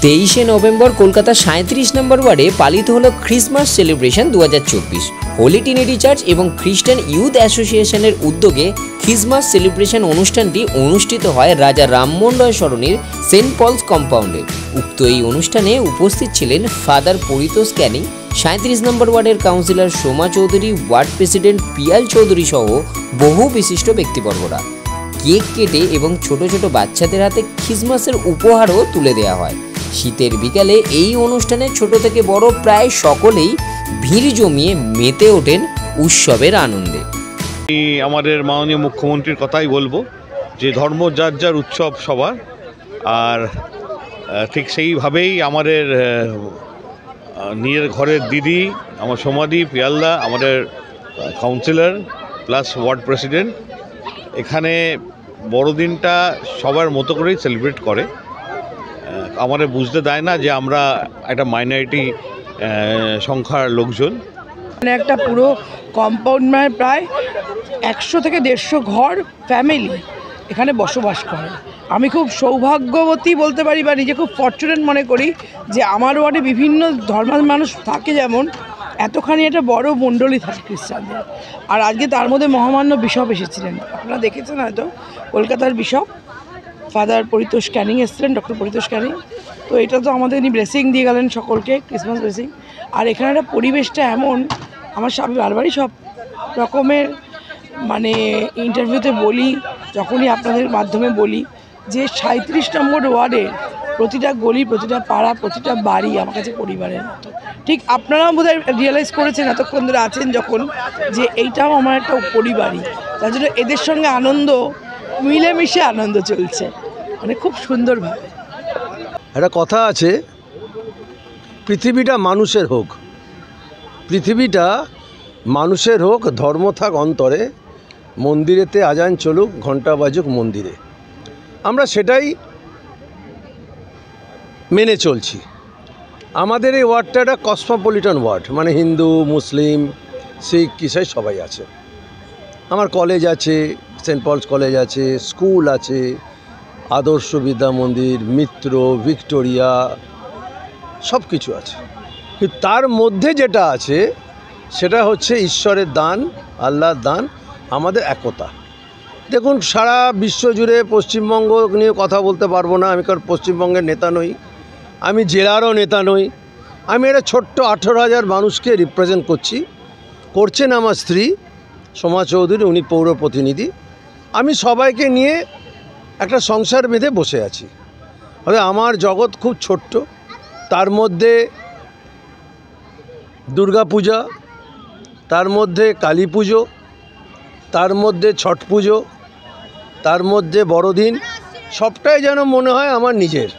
23শে November Kolkata 37 নম্বর ওয়ার্ডে পালিত হলো Christmas celebration 2024। Holy Trinity Church এবং খ্রিস্টান ইউথ অ্যাসোসিয়েশনের উদ্যোগে ক্রিসমাস সেলিব্রেশন অনুষ্ঠানটি অনুষ্ঠিত হয় রাজা রামমোহন রয় সরণির সেন্ট পলস কম্পাউন্ডে। উক্ত এই অনুষ্ঠানে উপস্থিত ছিলেন ফাদার পরিতোষ ক্যানিং, 37 নম্বর ওয়ার্ডের councillor Soma Chowdhury, word president Piyal Chowdhury সহ বহু বিশিষ্ট ব্যক্তিবর্গরা। কেক কেটে এবং ছোট ছোট বাচ্চাদের হাতে ক্রিসমাসের উপহারও তুলে দেওয়া হয়। শীতের বিকালে এই অনুষ্ঠানে ছোট থেকে বড় প্রায় সকলেই ভিড় জমিয়ে মেতে ওঠেন উৎসবের আনন্দে। আমাদের মাননীয় মুখ্যমন্ত্রীর কথাই বলবো যে ধর্ম যার যার উৎসব সবার, আর ঠিক সেইভাবেই আমাদের নিজের ঘরের দিদি, আমার সোমাদি, পিয়ালদা, আমাদের কাউন্সিলর প্লাস ওয়ার্ড প্রেসিডেন্ট এখানে বড়দিনটা সবার মতো করেই সেলিব্রেট করে। আমাদের বুঝতে দেয় না যে আমরা একটা মাইনরিটি সংখ্যার লোকজন। একটা পুরো কম্পাউন্ড মানে প্রায় 100 থেকে 150 ঘর ফ্যামিলি এখানে বসবাস করে। আমি খুব সৌভাগ্যবতী বলতে পারি বা নিজে খুব ফরচুনেট মনে করি যে আমার ওয়ার্ডে বিভিন্ন ধর্মের মানুষ থাকে, যেমন এতখানি একটা বড় মণ্ডলী থাকে খ্রিস্টানদের। আর আজকে তার মধ্যে মহামান্য বিশপ এসেছিলেন, আপনারা দেখেছেন হয়তো, কলকাতার বিশপ ফাদার পরিতোষ ক্যানিং এসেছিলেন, ডক্টর পরিতোষ ক্যানিং। তো এটা তো আমাদের ইনি ব্লেসিং দিয়ে গেলেন সকলকে, ক্রিসমাস ব্লেসিং। আর এখানে একটা পরিবেশটা এমন, আমি বারবারই সব রকমের মানে ইন্টারভিউতে বলি, যখনই আপনাদের মাধ্যমে বলি যে 37 নম্বর ওয়ার্ডের প্রতিটা গলি, প্রতিটা পাড়া, প্রতিটা বাড়ি আমার কাছে পরিবারের মতো। ঠিক আপনারাও বোধহয় রিয়েলাইজ করেছেন এতক্ষণ ধরে আছেন যখন, যে এইটাও আমার একটা পরিবারই। তার জন্য এদের সঙ্গে আনন্দ, মিলেমিশে আনন্দ চলছে, মানে খুব সুন্দরভাবে। একটা কথা আছে, পৃথিবীটা মানুষের হোক, পৃথিবীটা মানুষের হোক, ধর্ম থাক অন্তরে, মন্দিরেতে আজান চলুক, ঘণ্টা বাজুক মন্দিরে। আমরা সেটাই মেনে চলছি। আমাদের এই ওয়ার্ডটা একটা কসমোপলিটন ওয়ার্ড, মানে হিন্দু, মুসলিম, শিখ, ইসাই সবাই আছে। আমার কলেজ আছে, সেন্ট পলস কলেজ আছে, স্কুল আছে, আদর্শ বিদ্যা মন্দির, মিত্র, ভিক্টোরিয়া, সব কিছু আছে। কিন্তু তার মধ্যে যেটা আছে সেটা হচ্ছে ঈশ্বরের দান, আল্লাহর দান, আমাদের একতা। দেখুন, সারা বিশ্ব জুড়ে পশ্চিমবঙ্গ নিয়ে কথা বলতে পারবো না, আমি কারণ পশ্চিমবঙ্গের নেতা নই, আমি জেলারও নেতা নই। আমি একটা ছোট্ট 18,000 মানুষকে রিপ্রেজেন্ট করছেন আমার স্ত্রী সোমা চৌধুরী, উনি পৌর প্রতিনিধি। আমি সবাইকে নিয়ে একটা সংসার বেঁধে বসে আছি। আমার জগৎ খুব ছোট্ট, তার মধ্যে দুর্গা পূজা, তার মধ্যে কালী পুজো, তার মধ্যে ছট পুজো, তার মধ্যে বড়দিন, সবটাই যেন মনে হয় আমার নিজের।